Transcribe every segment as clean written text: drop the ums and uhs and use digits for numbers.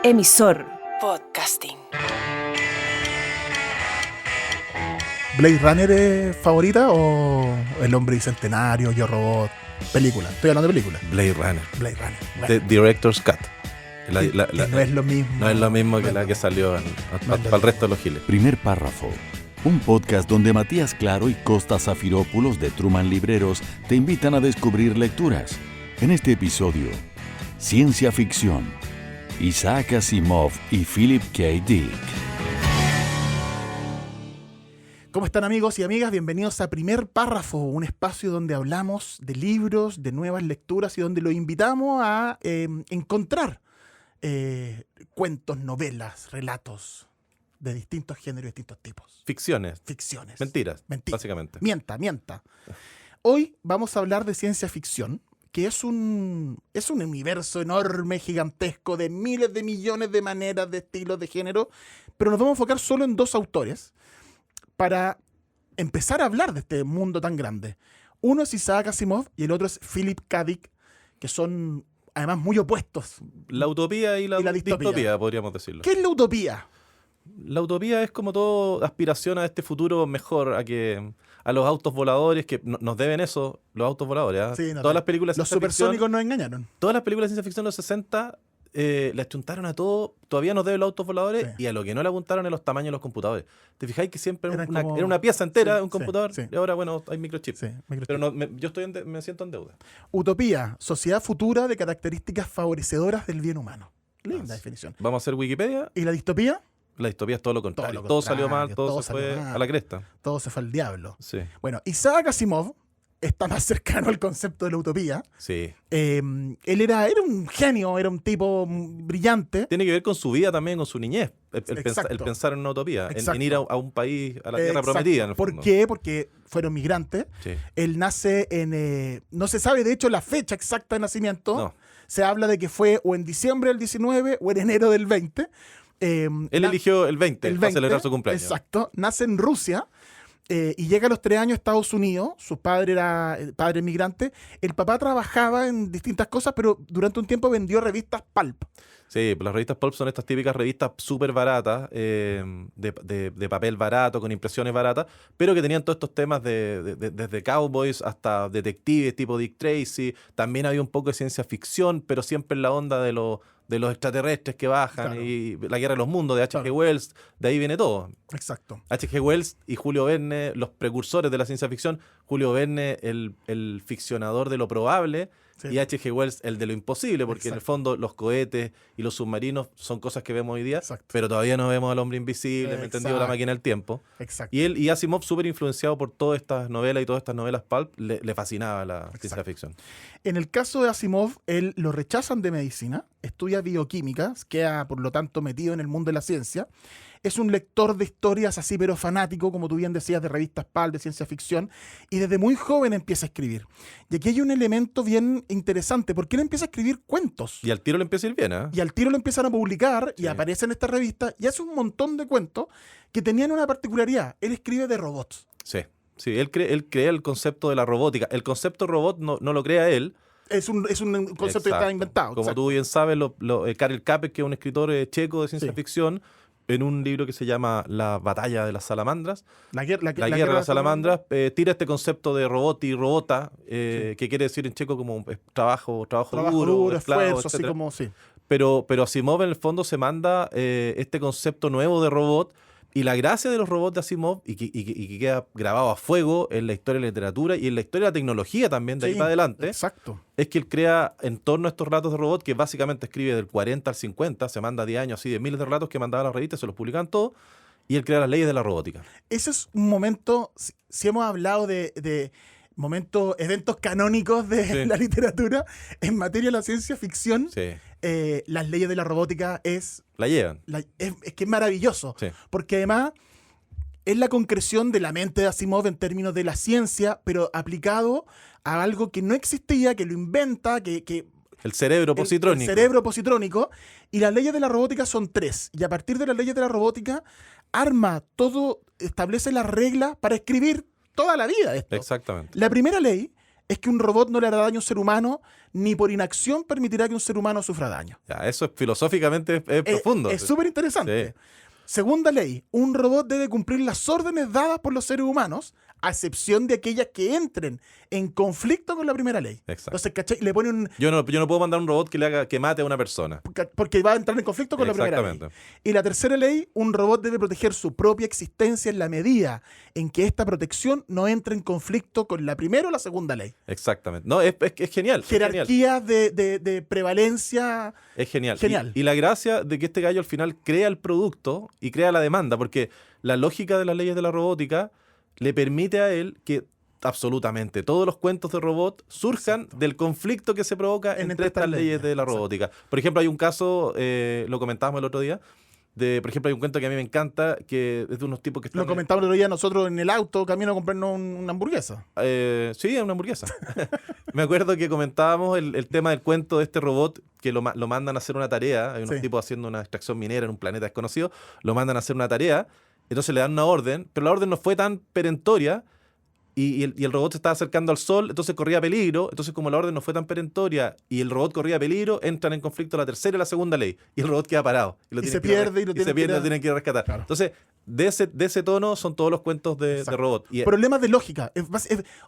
Emisor Podcasting. ¿Blade Runner es favorita o El Hombre Bicentenario, Yo Robot? Película, estoy hablando de película. Blade Runner. Blade Runner. The Bueno, Director's Cut. que no es lo mismo. No es lo mismo que No la es que lo salió mismo. para el resto de los giles. Primer párrafo. Un podcast donde Matías Claro y Costa Zafiropoulos de Truman Libreros te invitan a descubrir lecturas. En este episodio, ciencia ficción. Isaac Asimov y Philip K. Dick. ¿Cómo están, amigos y amigas? Bienvenidos a Primer Párrafo, un espacio donde hablamos de libros, de nuevas lecturas y donde los invitamos a encontrar cuentos, novelas, relatos de distintos géneros y distintos tipos. Ficciones. Ficciones. Mentiras, Mentira. básicamente. Mienta. Hoy vamos a hablar de ciencia ficción, que es un universo enorme, gigantesco, de miles de millones de maneras, de estilos, de género, pero nos vamos a enfocar solo en dos autores para empezar a hablar de este mundo tan grande. Uno es Isaac Asimov y el otro es Philip K. Dick, que son además muy opuestos. La utopía y la distopía. distopía, podríamos decirlo. ¿Qué es la utopía? La utopía es como todo aspiración a este futuro mejor, a los autos voladores, que nos deben eso, los autos voladores. ¿Ah? Sí, no, todas las películas de los ciencia ficción, supersónicos nos engañaron. todas las películas de ciencia ficción de los 60 le achuntaron a todo, todavía nos deben los autos voladores, Sí. y a lo que no le apuntaron es los tamaños de los computadores. ¿Te fijáis que siempre Eran era como- una pieza entera, Sí, un computador? sí. Y ahora, bueno, hay microchips. Sí, Pero no, yo me siento en deuda. Utopía, sociedad futura de características favorecedoras del bien humano. Linda Ah, sí. definición. Vamos a hacer Wikipedia. ¿Y la distopía? La distopía es todo lo contrario. Todo Todo, lo salió mal, contrario, todo todo se fue salió mal. a la cresta. Todo se fue al diablo. Sí, Bueno, Isaac Asimov está más cercano al concepto de la utopía. sí. Él era un genio, era un tipo brillante. Tiene que ver con su vida también, con su niñez. Exacto. El pensar en una utopía, en Exacto. ir a un país, a la tierra Exacto. prometida, en el ¿Por fondo. qué? Porque fueron migrantes. Sí. Él nace en... no se sabe, de hecho, la fecha exacta de nacimiento. No. Se habla de que fue o en diciembre del 19 o en enero del 20. Él eligió el 20, para celebrar su cumpleaños. Exacto. Nace en Rusia y llega a los 3 años a Estados Unidos. Su padre era padre migrante. El papá trabajaba en distintas cosas, pero durante un tiempo vendió revistas pulp. Sí, pues las revistas pulp son estas típicas revistas súper baratas, de papel barato, con impresiones baratas, pero que tenían todos estos temas desde cowboys hasta detectives tipo Dick Tracy. También había un poco de ciencia ficción, pero siempre en la onda de los extraterrestres que bajan, Claro. y la guerra de los mundos de H.G. Claro. Wells. De ahí viene todo. Exacto. H.G. Wells y Julio Verne, los precursores de la ciencia ficción. Julio Verne, el ficcionador de lo probable, Sí. y H.G. Wells, el de lo imposible, porque en el Exacto. fondo los cohetes y los submarinos son cosas que vemos hoy día, Exacto. pero todavía no vemos al hombre invisible, ¿me entendió? La Exacto. máquina del tiempo. Exacto. Y él y Asimov, súper influenciado por todas estas novelas y todas estas novelas pulp, le fascinaba la ciencia Exacto. ficción. En el caso de Asimov, él lo rechazan de medicina, estudia bioquímica, queda por lo tanto metido en el mundo de la ciencia. Es un lector de historias así, pero fanático, como tú bien decías, de revistas pulp, de ciencia ficción, y desde muy joven empieza a escribir. Y aquí hay un elemento bien interesante, porque él empieza a escribir cuentos. Y al tiro le empieza a ir bien, ¿eh? Y al tiro lo empiezan a publicar y Sí. aparece en esta revista y hace un montón de cuentos que tenían una particularidad. Él escribe de robots. Sí. Sí, él crea el concepto de la robótica. El concepto robot no lo crea él. Es un concepto que Exacto. estaba inventado. Como exacto. tú bien sabes, Karel Capek, que es un escritor checo de ciencia Sí. ficción, en un libro que se llama La batalla de las salamandras, La guerra la guerra de las salamandras, tira este concepto de robot y robota, que quiere decir en checo como trabajo duro, esclavo, esfuerzo, así etcétera. como, sí. Pero Asimov en el fondo se manda este concepto nuevo de robot, y la gracia de los robots de Asimov, y que queda grabado a fuego en la historia de la literatura y en la historia de la tecnología también, de ahí Sí, para adelante, Exacto. es que él crea en torno a estos relatos de robot, que básicamente escribe del 40 al 50, se manda 10 años así de miles de relatos que mandaba a las revistas, se los publican todos, y él crea las leyes de la robótica. Ese es un momento, si hemos hablado de momentos, eventos canónicos de Sí. la literatura, en materia de la ciencia ficción, Sí, las leyes de la robótica es la llevan. es que es maravilloso. Sí. Porque además es la concreción de la mente de Asimov en términos de la ciencia, pero aplicado a algo que no existía, que lo inventa, que El cerebro positrónico. el cerebro positrónico. Y las leyes de la robótica son 3. Y a partir de las leyes de la robótica, arma todo, establece las reglas para escribir toda la vida de esto. Exactamente. La primera ley es que un robot no le hará daño a un ser humano, ni por inacción permitirá que un ser humano sufra daño. Ya, eso es filosóficamente es profundo. Es súper interesante. Sí. Segunda ley, un robot debe cumplir las órdenes dadas por los seres humanos, a excepción de aquellas que entren en conflicto con la primera ley. Exacto. Entonces, ¿cachai? Le pone un... Yo no puedo mandar un robot que mate a una persona. Porque va a entrar en conflicto con la primera ley. Exactamente. Y la tercera ley, un robot debe proteger su propia existencia en la medida en que esta protección no entre en conflicto con la primera o la segunda ley. Exactamente. No, es genial. Es genial. Jerarquías de prevalencia. Es genial. Genial. Y la gracia de que este gallo al final crea el producto y crea la demanda, porque la lógica de las leyes de la robótica le permite a él que absolutamente todos los cuentos de robot surjan del conflicto que se provoca entre estas leyes de la robótica. Por ejemplo, hay un caso, lo comentábamos el otro día, por ejemplo, hay un cuento que a mí me encanta, que es de unos tipos que están... Lo comentamos el otro día nosotros en el auto, camino a comprarnos una hamburguesa. Sí, una hamburguesa. Me acuerdo que comentábamos el tema del cuento de este robot que lo mandan a hacer una tarea. Hay unos tipos haciendo una extracción minera en un planeta desconocido. Lo mandan a hacer una tarea. Entonces le dan una orden, pero la orden no fue tan perentoria y el robot se estaba acercando al sol, entonces corría peligro. Entonces, como la orden no fue tan perentoria y el robot corría peligro, entran en conflicto la tercera y la segunda ley. Y el robot queda parado. Y se pierde y lo tienen que ir a rescatar. Claro. Entonces, de ese tono son todos los cuentos de robot. Problemas de lógica.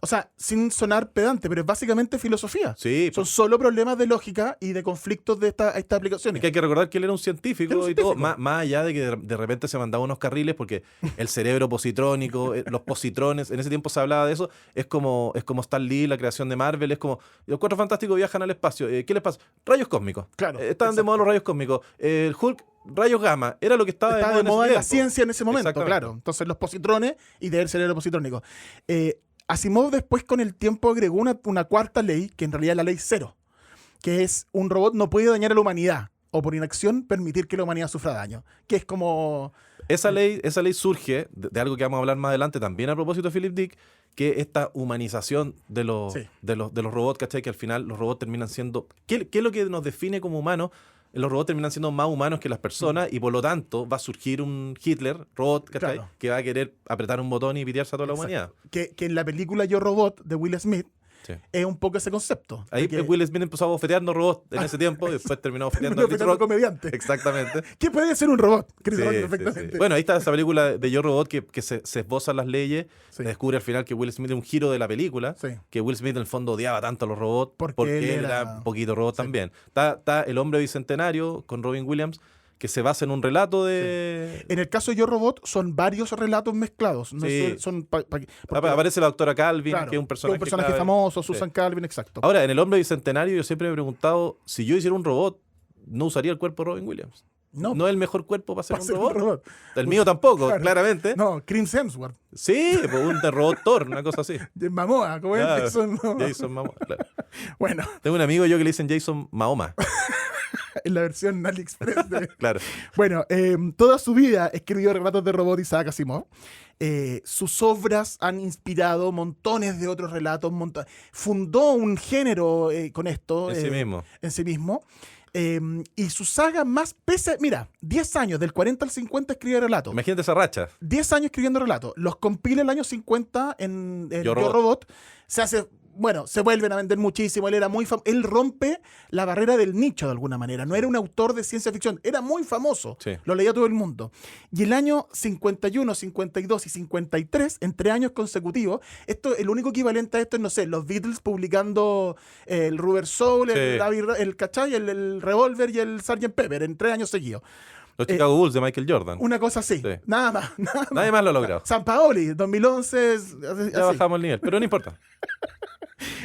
O sea, sin sonar pedante, pero es básicamente filosofía. Sí. Son solo problemas de lógica y de conflictos de estas aplicaciones. Es que hay que recordar que él era un científico y todo, más allá de que de repente se mandaba unos carriles, porque el cerebro positrónico, los positrones, en ese tiempo se hablaba de eso, es como Stan Lee, la creación de Marvel, es como los Cuatro Fantásticos viajan al espacio. ¿Qué les pasa? Rayos cósmicos. Claro. Estaban de moda los rayos cósmicos. El Hulk, rayos gamma, era lo que estaba de moda en la ciencia en ese momento, Exactamente. claro. Entonces los positrones y del cerebro positrónico. Asimov después con el tiempo agregó una cuarta ley, que en realidad es la ley 0, que es un robot no puede dañar a la humanidad o por inacción permitir que la humanidad sufra daño, que es como... Esa ley surge de algo que vamos a hablar más adelante también a propósito de Philip Dick, que esta humanización de los robots, ¿cachai? Que al final los robots terminan siendo... ¿Qué es lo que nos define como humanos? Los robots terminan siendo más humanos que las personas y por lo tanto va a surgir un Hitler robot, ¿cachai? Claro. Que va a querer apretar un botón y pitearse a toda la humanidad. Que en la película Yo Robot de Will Smith Sí. es un poco ese concepto. Ahí Will Smith empezó a bofeteando robots en ese tiempo y después terminó bofeteando a Chris Rock. Comediante. Exactamente. ¿Qué puede ser un robot? Chris Rock, Sí, perfectamente. sí. Bueno, ahí está esa película de Yo Robot que se esbozan las leyes. Sí. Se descubre al final que Will Smith es un giro de la película. Sí. Que Will Smith en el fondo odiaba tanto a los robots Porque él era un poquito robot también. Está El Hombre Bicentenario con Robin Williams, que se basa en un relato de... En el caso de Yo Robot son varios relatos mezclados. No Sí. porque, Aparece la doctora Calvin, claro, que es un personaje clave. famoso, Susan Calvin, exacto. Ahora, en El Hombre Bicentenario yo siempre me he preguntado, si yo hiciera un robot, no usaría el cuerpo de Robin Williams. No es el mejor cuerpo para ser un robot. El mío tampoco, Claro. claramente. No, Chris Hemsworth. Sí, pues un robot Thor, una cosa así. Momoa, como Claro, es Jason. Jason Momoa, claro. Bueno, Tengo un amigo yo que le dicen Jason Mahoma. en la versión AliExpress. Claro. Bueno, toda su vida escribió relatos de robot Isaac Asimov. Sus obras han inspirado montones de otros relatos. Fundó un género con esto. En sí mismo. Y su saga más mira, 10 años, del 40 al 50 escribe relatos. Imagínate esa racha. 10 años escribiendo relatos. Los compila el año 50 en Yo Robot. Robot. Se vuelven a vender muchísimo. Él era muy él rompe la barrera del nicho de alguna manera. No era un autor de ciencia ficción. Era muy famoso. Sí. Lo leía todo el mundo. Y el año 51, 52 y 53, entre años consecutivos, el único equivalente a esto es, no sé, los Beatles publicando el Rubber Soul, Sí. el ¿cachai? El Revolver y el Sgt. Pepper en 3 años seguidos. Los Chicago Bulls de Michael Jordan. Una cosa así. Sí. Nada más. Nadie más lo ha logrado. San Paoli, 2011. Ya bajamos el nivel, pero no importa.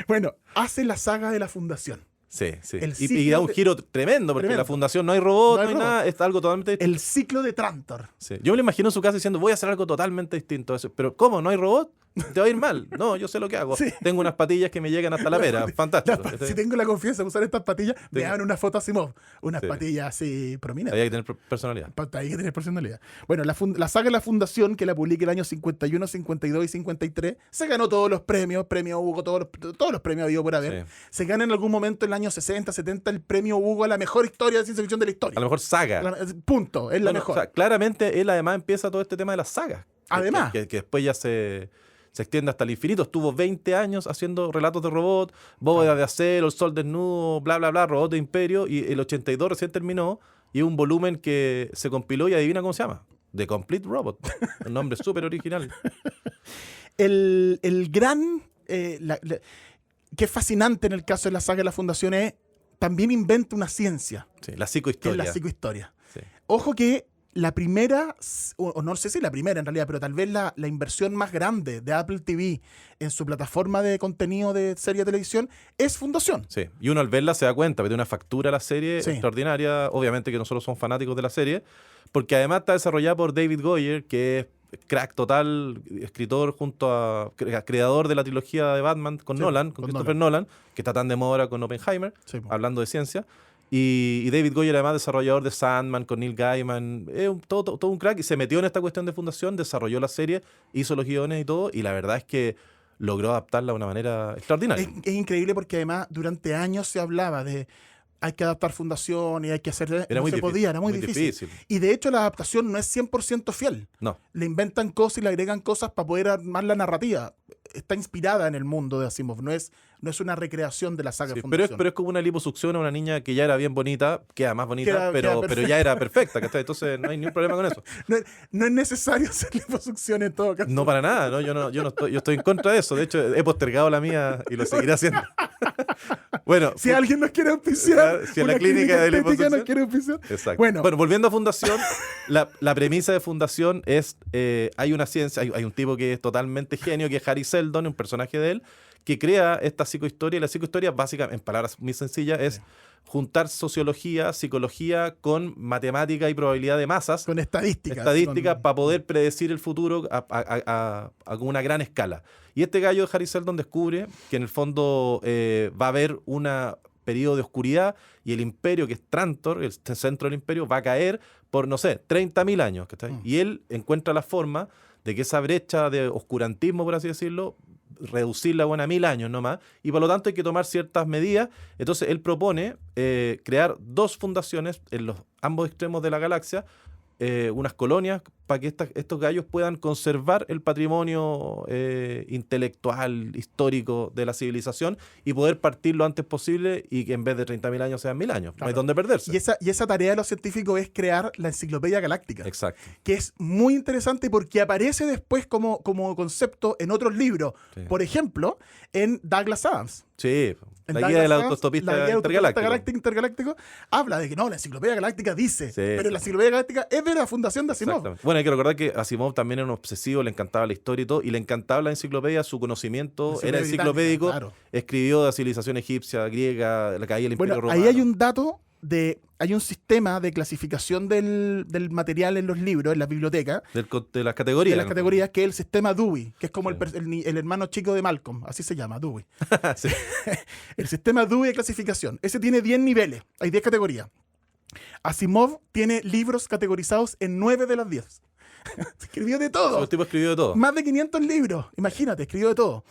Bueno, hace la saga de la fundación. Sí. El Y da un giro tremendo, porque en la fundación no hay robot, no hay nada, es algo totalmente distinto. El ciclo de Trantor. Sí. Yo me lo imagino en su casa diciendo, voy a hacer algo totalmente distinto a eso. Pero ¿cómo? ¿No hay robot? Te va a ir mal. No, yo sé lo que hago. Sí. Tengo unas patillas que me llegan hasta la pera. Fantástico. Si tengo la confianza de usar estas patillas, me dan una foto Asimov. Unas patillas así prominentes. Había que tener personalidad. Hay que tener personalidad. Bueno, la saga de la Fundación, que la publica el año 51, 52 y 53, se ganó todos los premios, premio Hugo, todos los premios habido por haber. Sí. Se gana en algún momento en el año 60, 70 el premio Hugo a la mejor historia de ciencia ficción de la historia. A lo mejor saga. Punto, es la mejor. O sea, claramente él además empieza todo este tema de las sagas. Además. Que después ya se se extiende hasta el infinito. Estuvo 20 años haciendo relatos de robot, bóvedas de acero, el sol desnudo, bla, bla, bla, robot de Imperio, y el 82 recién terminó, y es un volumen que se compiló y adivina cómo se llama. The Complete Robot. Un nombre súper original. El gran... que es fascinante en el caso de la saga de la Fundación es también inventa una ciencia, Sí, la que es psicohistoria. la psicohistoria. Sí. Ojo que la primera, o no sé si la primera en realidad, pero tal vez la inversión más grande de Apple TV en su plataforma de contenido de serie de televisión es Fundación. Sí, y uno al verla se da cuenta, que tiene una factura a la serie Sí. extraordinaria. Obviamente que nosotros somos fanáticos de la serie, porque además está desarrollada por David Goyer, que es crack total, escritor junto a creador de la trilogía de Batman con Sí, Nolan, con Christopher Nolan, que está tan de moda ahora con Oppenheimer, Sí, po. hablando de ciencia. Y David Goyer, además, desarrollador de Sandman con Neil Gaiman, es todo un crack, y se metió en esta cuestión de Fundación, desarrolló la serie, hizo los guiones y todo, y la verdad es que logró adaptarla de una manera extraordinaria. Es increíble porque además durante años se hablaba de hay que adaptar Fundación y hay que hacer... Era no muy se difícil, podía, era muy muy difícil. difícil. Y de hecho la adaptación no es 100% fiel. No, Le inventan cosas y le agregan cosas para poder armar la narrativa. Está inspirada en el mundo de Asimov, no es una recreación de la saga sí, Fundación. pero es como una liposucción a una niña que ya era bien bonita, queda más bonita, Queda pero ya era perfecta, ¿cachai? Entonces no hay ningún problema con eso. No es necesario hacer liposucción en todo caso. No para nada, ¿no? Yo estoy en contra de eso. De hecho, he postergado la mía y lo seguiré haciendo. Bueno, Si alguien nos quiere auspiciar, si a la una clínica de estética liposucción. nos quiere auspiciar. exacto. Bueno. Bueno, volviendo a Fundación, la premisa de Fundación es, hay una ciencia, hay un tipo que es totalmente genio, que es Harry Seldon, un personaje de él, que crea esta psicohistoria. Y la psicohistoria, básicamente, en palabras muy sencillas, es juntar sociología, psicología con matemática y probabilidad de masas, Con estadísticas. estadísticas, con- para poder predecir el futuro a una gran escala. Y este gallo de Harry Seldon descubre que en el fondo va a haber un periodo de oscuridad, y el imperio, que es Trantor, el centro del imperio, va a caer por, no sé, 30.000 años. ¿Cachai? Y él encuentra la forma de que esa brecha de oscurantismo, por así decirlo, reducirla a 1.000 años nomás, y por lo tanto hay que tomar ciertas medidas. Entonces él propone crear 2 fundaciones en los ambos extremos de la galaxia, unas colonias, para que estos gallos puedan conservar el patrimonio intelectual, histórico de la civilización, y poder partir lo antes posible, y que en vez de 30.000 años sean 1.000 años. No hay Claro. dónde perderse. Y esa tarea de los científicos es crear la enciclopedia galáctica. Exacto. Que es muy interesante porque aparece después como concepto en otros libros. Sí. Por ejemplo, en Douglas Adams. Sí, En la Douglas guía del Adams, autostopista la guía del intergaláctico. intergaláctico habla de que no, la enciclopedia galáctica dice, Sí, pero sí. la enciclopedia galáctica es de la Fundación de Asimov. Exactamente. Bueno, hay que recordar que Asimov también era un obsesivo, le encantaba la historia y todo, y le encantaba la enciclopedia, su conocimiento La era enciclopedia enciclopédico, británica, claro. escribió de la civilización egipcia, griega, la caída del Imperio Bueno, Romano. ahí hay un dato hay un sistema de clasificación del material en los libros, en las bibliotecas, de las categorías. de las categorías, que es el sistema Dewey, que es como Sí. el hermano chico de Malcolm, así se llama, Dewey. Sí. El sistema Dewey de clasificación. Ese tiene 10 niveles, hay 10 categorías. Asimov tiene libros categorizados en 9 de las 10. Escribió de todo. El tipo escribió de todo. Más de 500 libros, imagínate, escribió de todo.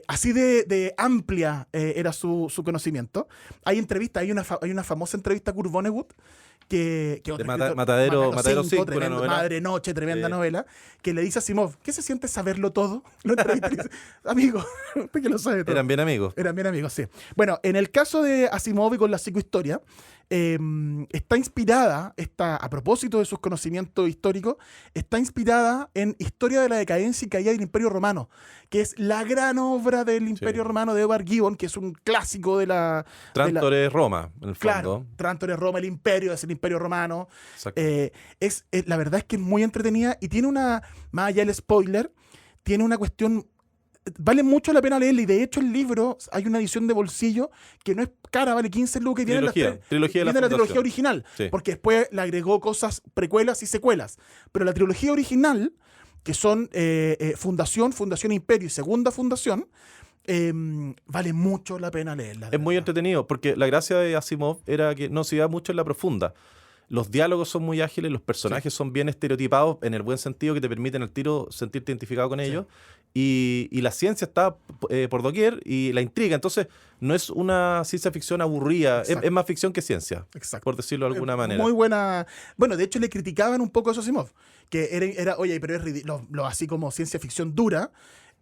Así de amplia era su conocimiento. Hay entrevistas, hay una famosa entrevista a Kurt Vonnegut, que De otro Matadero 5, Cinco, una tremenda, novela. Madre Noche, tremenda Sí. novela, que le dice a Asimov, ¿qué se siente saberlo todo? Lo entrevista y dice, amigo, usted que lo sabe todo. Eran bien amigos. Eran bien amigos, sí. Bueno, en el caso de Asimov y con la psicohistoria, está inspirada, a propósito de sus conocimientos históricos, está inspirada en Historia de la decadencia y caída del Imperio Romano, que es la gran obra del Imperio Romano de Edward Gibbon, que es un clásico de la... Trantor es Roma, en el Claro, fondo. Trantor es Roma, el Imperio es el Imperio Romano. Exacto. La verdad es que es muy entretenida y tiene más allá del spoiler, tiene una cuestión, vale mucho la pena leerla, y de hecho el libro, hay una edición de bolsillo que no es cara, vale 15 lucas, y viene Trilogía de la viene la trilogía Fundación. original, Sí. porque después le agregó cosas, precuelas y secuelas, pero la trilogía original, que son Fundación, Fundación Imperio y Segunda Fundación, vale mucho la pena leerla. de Es muy verdad. entretenido, porque la gracia de Asimov era que no se iba mucho en la profunda. Los diálogos son muy ágiles, los personajes son bien estereotipados, en el buen sentido, que te permiten al tiro sentirte identificado con ellos. Y la ciencia está por doquier, y la intriga. Entonces, no es una ciencia ficción aburrida, es más ficción que ciencia, Exacto. por decirlo de alguna manera. Muy buena. Bueno, de hecho le criticaban un poco a Asimov, que era oye, pero es ridículo, así como ciencia ficción dura.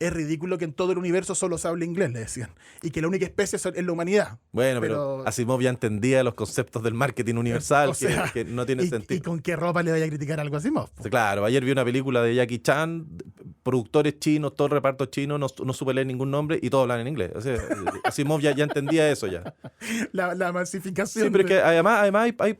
es ridículo que en todo el universo solo se hable inglés, le decían, y que la única especie es la humanidad. Bueno, pero Asimov ya entendía los conceptos del marketing universal, o sea, que no tiene sentido. ¿Y con qué ropa le vaya a criticar algo a Asimov? Claro, ayer vi una película de Jackie Chan, productores chinos, todo el reparto chino, no supe leer ningún nombre y todos hablan en inglés. O sea, Asimov ya entendía eso ya. La masificación. Sí, pero es que además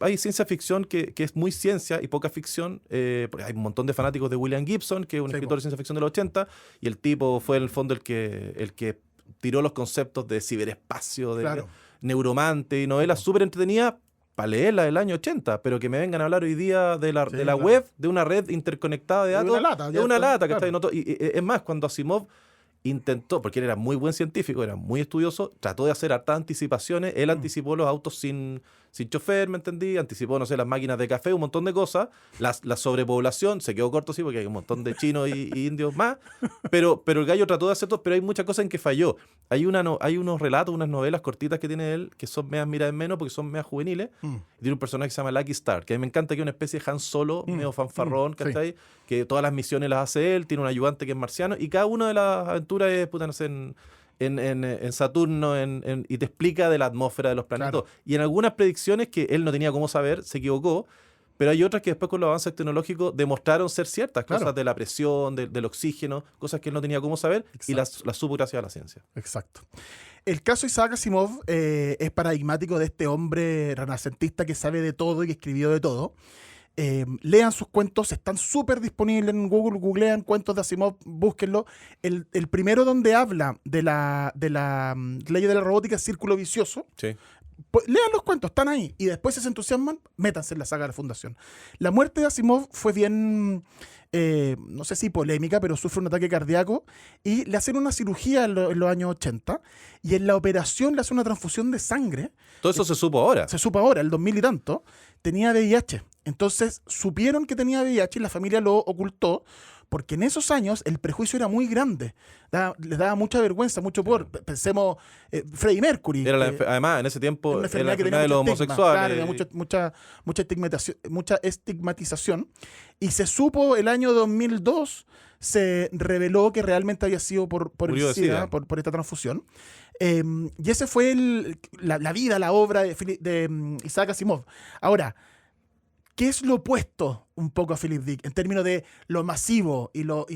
hay ciencia ficción que es muy ciencia y poca ficción. Porque hay un montón de fanáticos de William Gibson, que es un escritor de ciencia ficción de los 80, y el tipo fue en el fondo el que tiró los conceptos de ciberespacio, de neuromante y novelas súper entretenidas para leerla del año 80, pero que me vengan a hablar hoy día de la web, de una red interconectada de datos. De una lata. Que está en otro, y es más, cuando Asimov intentó, porque él era muy buen científico, era muy estudioso, trató de hacer hartas anticipaciones. Él anticipó los autos sin chofer, ¿me entendí? Anticipó, no sé, las máquinas de café, un montón de cosas. La sobrepoblación, se quedó corto, sí, porque hay un montón de chinos y indios más. Pero el gallo trató de hacer todo, pero hay muchas cosas en que falló. Hay unos relatos, unas novelas cortitas que tiene él, que son medias miradas en menos, porque son medias juveniles. Y tiene un personaje que se llama Lucky Star, que a mí me encanta, que es una especie de Han Solo, medio fanfarrón, ¿cachai? Que todas las misiones las hace él, tiene un ayudante que es marciano, y cada una de las aventuras es, puta, no sé, en Saturno, y te explica de la atmósfera de los planetas. Claro. Y en algunas predicciones que él no tenía cómo saber, se equivocó, pero hay otras que después con los avances tecnológicos demostraron ser ciertas, cosas de la presión, del oxígeno, cosas que él no tenía cómo saber. Exacto. Y las supo gracias a la ciencia. Exacto. El caso Isaac Asimov es paradigmático de este hombre renacentista que sabe de todo y que escribió de todo. Lean sus cuentos, están súper disponibles en Google, googlean cuentos de Asimov, búsquenlo. El primero donde habla de la ley de la robótica es Círculo Vicioso. Sí. Pues, lean los cuentos, están ahí, y después si se entusiasman, métanse en la saga de la Fundación. La muerte de Asimov fue bien, no sé si polémica, pero sufre un ataque cardíaco y le hacen una cirugía en los años 80, y en la operación le hacen una transfusión de sangre. Todo eso se supo ahora. Se supo ahora, el 2000 y tanto, tenía VIH. Entonces supieron que tenía VIH y la familia lo ocultó, porque en esos años el prejuicio era muy grande. Les daba mucha vergüenza, mucho por. Pensemos, Freddie Mercury. Además, en ese tiempo, era una era la enfermedad de los homosexuales. Claro, era mucha estigmatización. Y se supo el año 2002, se reveló que realmente había sido por el SIDA, por esta transfusión. Y ese fue la vida, la obra de Isaac Asimov. Ahora, ¿qué es lo opuesto un poco a Philip Dick en términos de lo masivo lo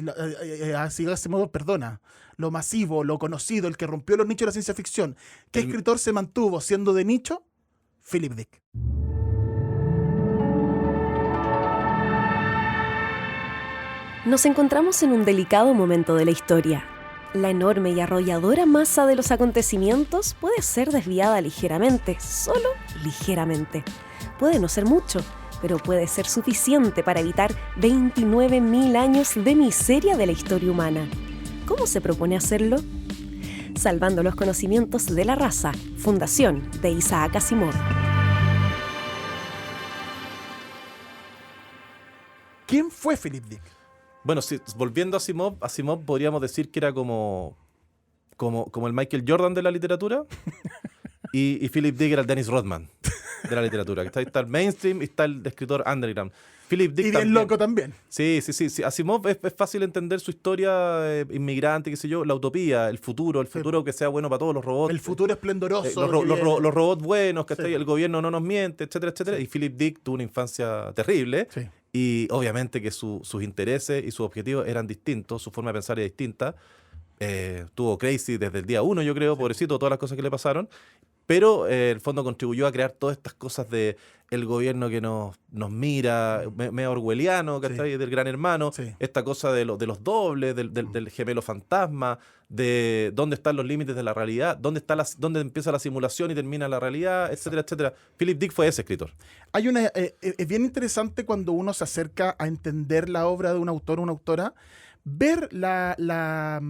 masivo, lo conocido, el que rompió los nichos de la ciencia ficción? ¿Qué escritor se mantuvo siendo de nicho? Philip Dick. Nos encontramos en un delicado momento de la historia. La enorme y arrolladora masa de los acontecimientos puede ser desviada ligeramente, solo ligeramente. Puede no ser mucho, pero puede ser suficiente para evitar 29.000 años de miseria de la historia humana. ¿Cómo se propone hacerlo? Salvando los conocimientos de la raza, Fundación de Isaac Asimov. ¿Quién fue Philip Dick? Bueno, volviendo a Asimov podríamos decir que era como el Michael Jordan de la literatura, y Philip Dick era el Dennis Rodman de la literatura. Está el mainstream y está el escritor underground. Philip Dick y bien también. Loco también. Sí. Asimov es fácil entender su historia, inmigrante, qué sé yo, la utopía, el futuro que sea bueno para todos los robots. El futuro esplendoroso. Los robots buenos, que el gobierno no nos miente, etcétera, etcétera. Sí. Y Philip Dick tuvo una infancia terrible. Sí. Y obviamente que sus intereses y sus objetivos eran distintos, su forma de pensar era distinta. Tuvo crazy desde el día 1, yo creo, pobrecito, todas las cosas que le pasaron. Pero el fondo contribuyó a crear todas estas cosas de el gobierno que nos mira, medio orwelliano, ¿cachai? Del gran hermano, esta cosa de los dobles, del gemelo fantasma, de dónde están los límites de la realidad, dónde empieza la simulación y termina la realidad, etcétera, etcétera. Philip Dick fue ese escritor. Es bien interesante cuando uno se acerca a entender la obra de un autor o una autora, ver ¿de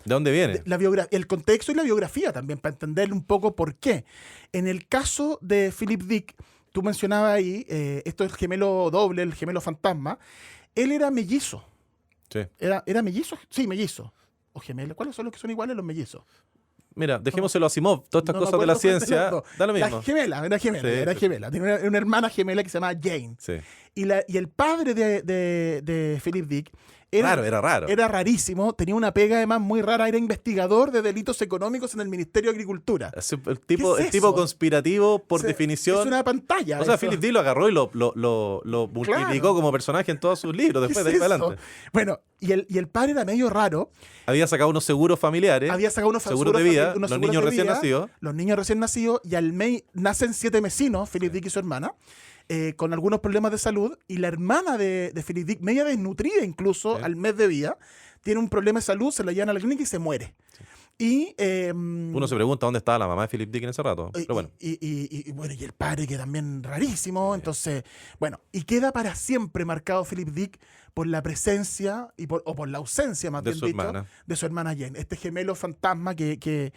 dónde viene? El contexto y la biografía también, para entender un poco por qué. En el caso de Philip Dick, tú mencionabas ahí, esto es el gemelo doble, el gemelo fantasma. Él era mellizo. Sí. ¿Era mellizo? Sí, mellizo. ¿O gemelo? ¿Cuáles son los que son iguales los mellizos? Mira, dejémoselo a Asimov, todas estas cosas de la ciencia, da lo mismo. Era gemela. Tenía una hermana gemela que se llamaba Jane. Sí. Y el padre de Philip Dick Era raro. Era rarísimo, tenía una pega además muy rara, era investigador de delitos económicos en el Ministerio de Agricultura. El tipo eso? conspirativo, por O sea, definición. Es una pantalla. O sea, eso. Philip Dick lo agarró y lo multiplicó como personaje en todos sus libros, después ¿Qué de ahí es para eso? adelante. Bueno, y el padre era medio raro. Había sacado unos seguros familiares, Había sacado unos seguros de vida, unos los seguros niños de recién vida, nacidos. Los niños recién nacidos, y al mes nacen 7 vecinos, Philip Dick y su hermana, con algunos problemas de salud, y la hermana de Philip Dick, media desnutrida incluso, Sí. al mes de vida, tiene un problema de salud, se la llevan a la clínica y se muere. Y Uno se pregunta dónde estaba la mamá de Philip Dick en ese rato. Pero bueno, bueno, y el padre que también rarísimo, entonces, bueno, y queda para siempre marcado Philip Dick por la presencia o por la ausencia, más De bien su dicho, hermana. de su hermana Jane, este gemelo fantasma que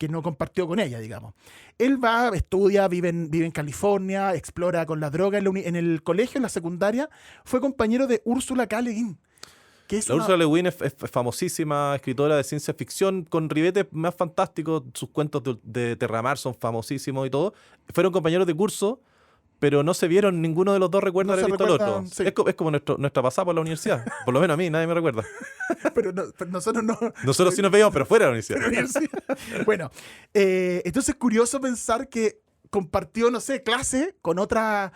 no compartió con ella, digamos. Él va, estudia, vive en California, explora con la droga en el colegio, en la secundaria, fue compañero de Ursula K. Le Guin, que es la una- Ursula Le Guin es famosísima escritora de ciencia ficción con ribetes más fantásticos. Sus cuentos de Terramar son famosísimos y todo. Fueron compañeros de curso, pero no se vieron, ninguno de los dos recuerda No haber se visto al otro. recuerdan, sí. Es como nuestra pasada por la universidad. Por lo menos a mí, nadie me recuerda. pero nosotros no. Nosotros sí nos veíamos, pero fuera de la universidad. Bueno, entonces es curioso pensar que compartió, no sé, clase con otra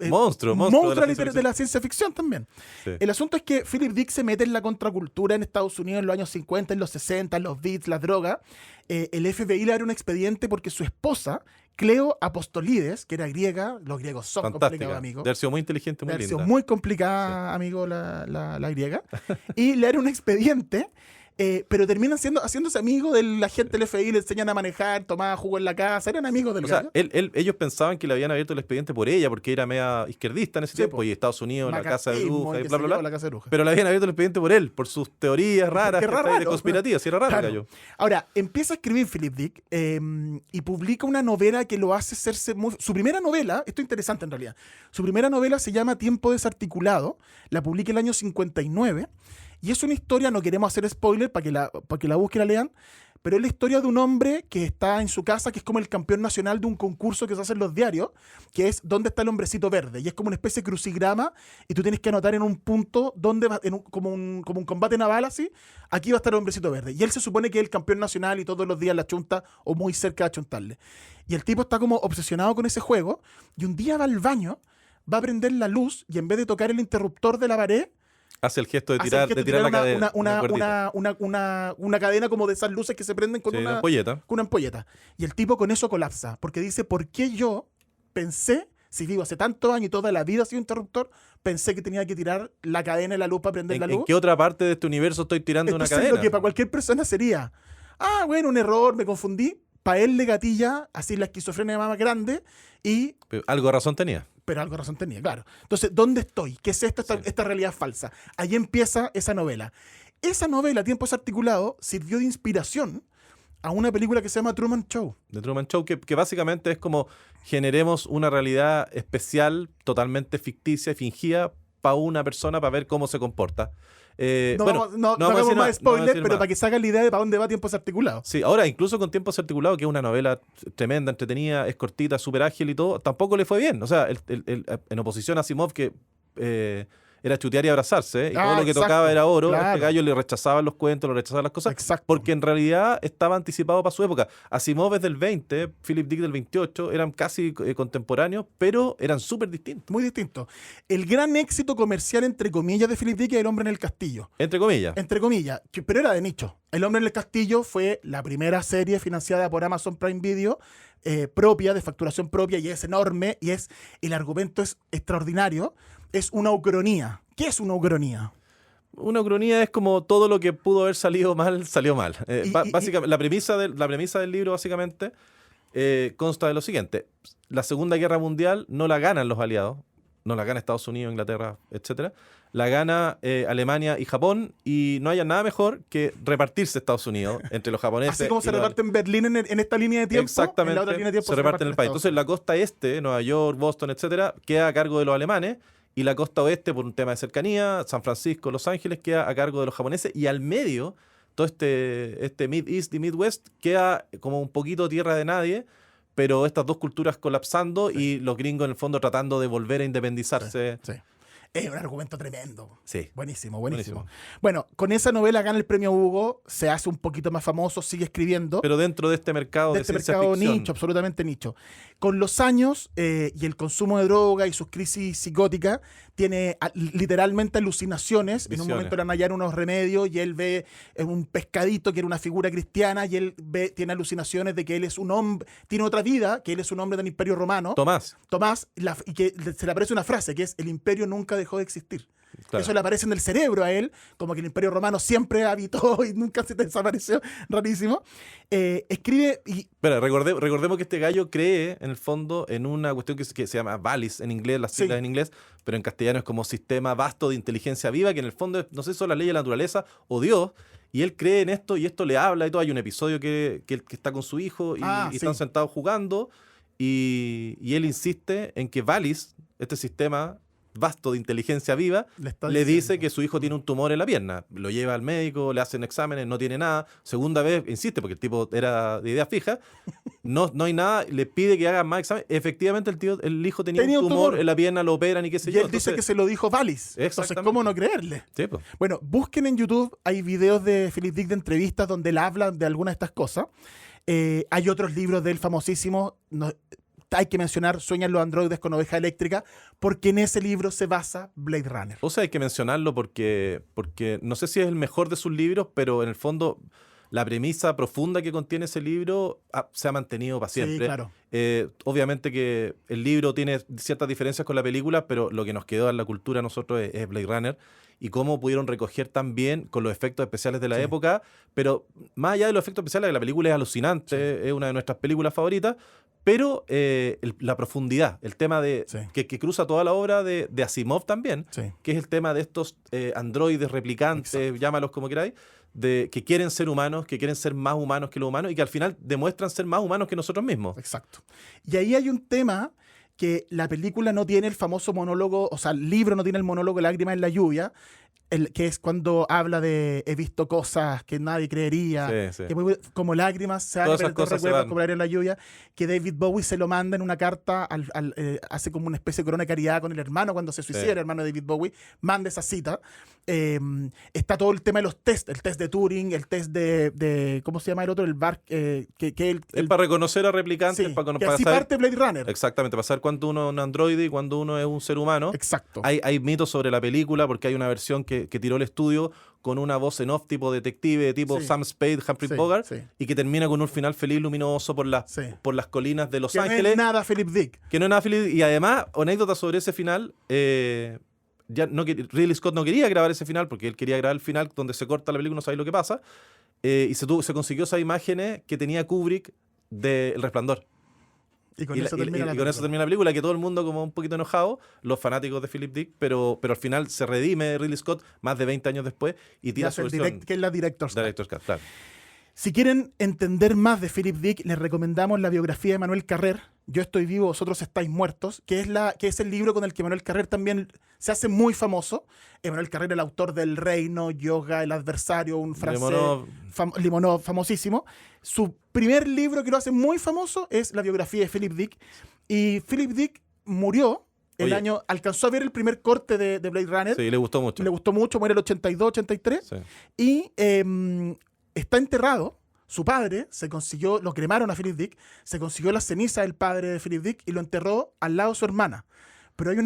Monstruo de la ciencia ficción también. Sí. El asunto es que Philip Dick se mete en la contracultura en Estados Unidos en los años 50, en los 60, en los beats, las drogas. El FBI le abre un expediente porque su esposa, Cleo Apostolides, que era griega, los griegos son complicados, Fantástica. amigo. De haber sido muy inteligente, muy Le ha sido linda. muy complicada, amigo, la griega. Y le abre un expediente, pero terminan haciéndose amigos del agente del FBI, le enseñan a manejar, tomaban jugo en la casa, eran amigos del O sea, gallo. ellos pensaban que le habían abierto el expediente por ella, porque era media izquierdista en ese Sí, tiempo, po. y Estados Unidos, la casa de Macartismo, brujas, y y qué bla, sé bla, yo, bla. la casa de brujas. Pero le habían abierto el expediente por él, por sus teorías raras, Qué ¿cachai? de raro. conspirativas, y era raro, Claro. gallo. Ahora, empieza a escribir Philip Dick y publica una novela que lo hace hacerse muy... Su primera novela, esto es interesante en realidad, su primera novela se llama Tiempo Desarticulado, la publica el año 59, y es una historia, no queremos hacer spoiler para que la busquen y la lean, pero es la historia de un hombre que está en su casa, que es como el campeón nacional de un concurso que se hace en los diarios, que es ¿dónde está el hombrecito verde? Y es como una especie de crucigrama, y tú tienes que anotar en un punto, dónde va, como un combate naval así, aquí va a estar el hombrecito verde. Y él se supone que es el campeón nacional y todos los días la chunta, o muy cerca de achuntarle. Y el tipo está como obsesionado con ese juego, y un día va al baño, va a prender la luz, y en vez de tocar el interruptor de la pared, Hace el gesto de hace tirar, el gesto de tirar la cadena. una cadena como de esas luces que se prenden con Sí, una ampolleta. con una ampolleta. Y el tipo con eso colapsa, porque dice, ¿por qué yo pensé, si vivo hace tantos años y toda la vida ha sido interruptor, pensé que tenía que tirar la cadena de la luz para prender la ¿En luz? qué otra parte de este universo estoy tirando una Entonces, cadena? lo que para cualquier persona sería, bueno, un error, me confundí, para él le gatilla, así la esquizofrenia más grande, Pero algo de razón tenía. pero algo de razón tenía, claro. Entonces, ¿dónde estoy? ¿Qué es esto, esta realidad falsa? Ahí empieza esa novela. Esa novela, Tiempo Desarticulado, sirvió de inspiración a una película que se llama Truman Show. The Truman Show, que básicamente es como generemos una realidad especial, totalmente ficticia y fingida para una persona para ver cómo se comporta. No bueno, vamos, no vamos a hagamos decir más más, spoiler, no vamos a decir pero más. para que se hagan la idea de para dónde va Tiempo Desarticulado. Sí, ahora incluso con Tiempo Desarticulado, que es una novela tremenda, entretenida, es cortita, súper ágil y todo, tampoco le fue bien. O sea, en oposición a Asimov, que era chutear y abrazarse, y todo lo que exacto, tocaba era oro, claro. este gallo le rechazaban los cuentos, le rechazaban las cosas, Exacto. porque en realidad estaba anticipado para su época. Asimov es del 20, Philip Dick del 28, eran casi contemporáneos, pero eran súper distintos, Muy distinto. El gran éxito comercial, entre comillas, de Philip Dick es El hombre en el castillo. entre comillas. Entre comillas, pero era de nicho. El hombre en el castillo fue la primera serie financiada por Amazon Prime Video, propia, de facturación propia, y es enorme, y el argumento es extraordinario. Es una ucronía. ¿Qué es una ucronía? Una ucronía es como todo lo que pudo haber salido mal, salió mal. Y- Básicamente, la premisa del libro básicamente consta de lo siguiente. La Segunda Guerra Mundial no la ganan los aliados, no la gana Estados Unidos, Inglaterra, etcétera. La gana Alemania y Japón, y no haya nada mejor que repartirse Estados Unidos entre los japoneses. Así como y se los reparte en Berlín en esta línea de tiempo, Exactamente, en la otra línea de tiempo se reparten en el país. Estados Entonces la costa este, Nueva York, Boston, etcétera, queda a cargo de los alemanes, y la costa oeste, por un tema de cercanía, San Francisco, Los Ángeles, queda a cargo de los japoneses, y al medio, todo este Mid-East y Midwest queda como un poquito tierra de nadie, pero estas dos culturas colapsando y los gringos en el fondo tratando de volver a independizarse. Sí. Es un argumento tremendo. Sí. Buenísimo. Bueno, con esa novela gana el premio Hugo, se hace un poquito más famoso, sigue escribiendo. Pero dentro de este mercado de este ciencia mercado ficción. nicho, absolutamente nicho. Con los años y el consumo de droga y sus crisis psicóticas, tiene literalmente alucinaciones. En un Visiones. momento le van a hallar unos remedios y él ve un pescadito que era una figura cristiana y él tiene alucinaciones de que él es un hombre, tiene otra vida, que él es un hombre del Imperio Romano. Tomás. Y que se le aparece una frase que es: el imperio nunca dejó de existir. Claro. Eso le aparece en el cerebro a él, como que el Imperio Romano siempre habitó y nunca se desapareció. Rarísimo. Escribe y... Espera, recordemos que este gallo cree, en el fondo, en una cuestión que se llama VALIS en inglés, las siglas en inglés, pero en castellano es como Sistema Vasto de Inteligencia Viva, que en el fondo, no sé si son las leyes de la naturaleza o Dios, y él cree en esto y esto le habla y todo. Hay un episodio que está con su hijo y están sentados jugando y él insiste en que VALIS, este sistema vasto de inteligencia viva, le dice que su hijo tiene un tumor en la pierna. Lo lleva al médico, le hacen exámenes, no tiene nada. Segunda vez, insiste, porque el tipo era de idea fija, no hay nada, le pide que hagan más exámenes. Efectivamente, el hijo tenía un tumor en la pierna, lo operan y qué sé yo. Y él dice que se lo dijo Valis. Entonces, ¿cómo no creerle? Sí, pues. Bueno, busquen en YouTube, hay videos de Philip Dick de entrevistas donde él habla de algunas de estas cosas. Hay otros libros de él famosísimos. Hay que mencionar Sueñan los androides con oveja eléctrica, porque en ese libro se basa Blade Runner. O sea, hay que mencionarlo porque no sé si es el mejor de sus libros, pero en el fondo la premisa profunda que contiene ese libro se ha mantenido para siempre. Sí, claro. Obviamente que el libro tiene ciertas diferencias con la película, pero lo que nos quedó en la cultura a nosotros es Blade Runner y cómo pudieron recoger tan bien con los efectos especiales de la época, pero más allá de los efectos especiales, la película es alucinante, es una de nuestras películas favoritas, pero la profundidad, el tema de que cruza toda la obra de Asimov también, que es el tema de estos androides replicantes, llámalos como queráis, que quieren ser humanos, que quieren ser más humanos que los humanos y que al final demuestran ser más humanos que nosotros mismos. Exacto. Y ahí hay un tema que la película no tiene el famoso monólogo, o sea, el libro no tiene el monólogo Lágrimas en la lluvia, que es cuando habla de he visto cosas que nadie creería, que como lágrimas se van a perder recuerdos como en la lluvia, que David Bowie se lo manda en una carta, hace como una especie de corona de caridad con el hermano cuando se suicida, el hermano de David Bowie, manda esa cita. Está todo el tema de los test, el test de Turing, el test de ¿cómo se llama el otro? El VAR, es para reconocer a replicantes, para así saber, parte Blade Runner. Exactamente, para saber cuándo uno es un androide y cuándo uno es un ser humano. Exacto. Hay mitos sobre la película porque hay una versión que tiró el estudio con una voz en off tipo detective, tipo Sam Spade, Humphrey Bogart, y que termina con un final feliz, luminoso por las colinas de Los Ángeles. No es nada Philip Dick. Que no es nada Philip Dick. Y además, anécdota sobre ese final, Ridley Scott no quería grabar ese final porque él quería grabar el final donde se corta la película, no sabéis lo que pasa, y se consiguió esas imágenes que tenía Kubrick de El Resplandor. Y con eso termina la película, que todo el mundo como un poquito enojado, los fanáticos de Philip Dick, pero al final se redime Ridley Scott más de 20 años después y tira su versión. Que es la Director's Cut. Claro. Si quieren entender más de Philip Dick, les recomendamos la biografía de Manuel Carrer, Yo estoy vivo, vosotros estáis muertos, que es el libro con el que Manuel Carrer también se hace muy famoso. Manuel Carrer, el autor del Reino, Yoga, El adversario, un francés, Limonov, famosísimo. Su primer libro que lo hace muy famoso es la biografía de Philip Dick. Y Philip Dick murió alcanzó a ver el primer corte de Blade Runner. Sí, le gustó mucho. Muere el 82, 83. Sí. Y está enterrado. Su padre lo cremaron a Philip Dick, se consiguió la ceniza del padre de Philip Dick y lo enterró al lado de su hermana. Pero hay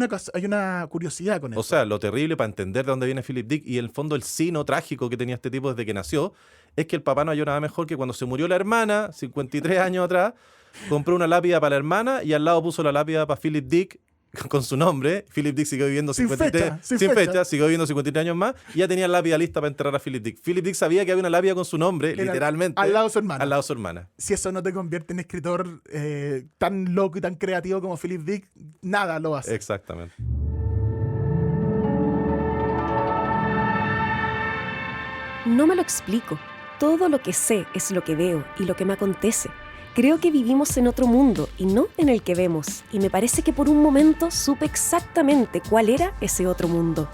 una curiosidad con eso. O sea, lo terrible para entender de dónde viene Philip Dick y en el fondo el sino trágico que tenía este tipo desde que nació es que el papá no halló nada mejor que cuando se murió la hermana, 53 años atrás, compró una lápida para la hermana y al lado puso la lápida para Philip Dick con su nombre. Philip Dick siguió viviendo sin fecha, siguió viviendo 53 años más y ya tenía lápida lista para enterrar a Philip Dick. Philip Dick sabía que había una lápida con su nombre, literalmente, al lado de su hermana. Si eso no te convierte en escritor tan loco y tan creativo como Philip Dick, nada lo hace. Exactamente. No me lo explico. Todo lo que sé es lo que veo y lo que me acontece. Creo que vivimos en otro mundo y no en el que vemos, y me parece que por un momento supe exactamente cuál era ese otro mundo.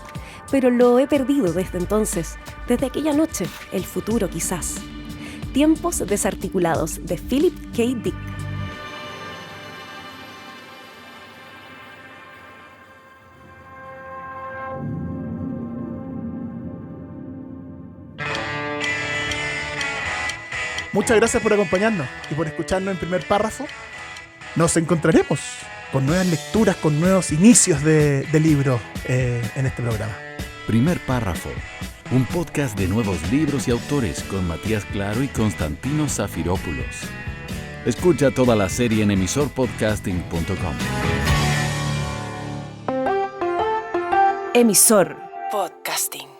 Pero lo he perdido desde entonces, desde aquella noche, el futuro quizás. Tiempos desarticulados de Philip K. Dick. Muchas gracias por acompañarnos y por escucharnos en Primer Párrafo. Nos encontraremos con nuevas lecturas, con nuevos inicios de libros en este programa. Primer Párrafo, un podcast de nuevos libros y autores con Matías Claro y Constantino Zafiropoulos. Escucha toda la serie en emisorpodcasting.com. Emisor Podcasting.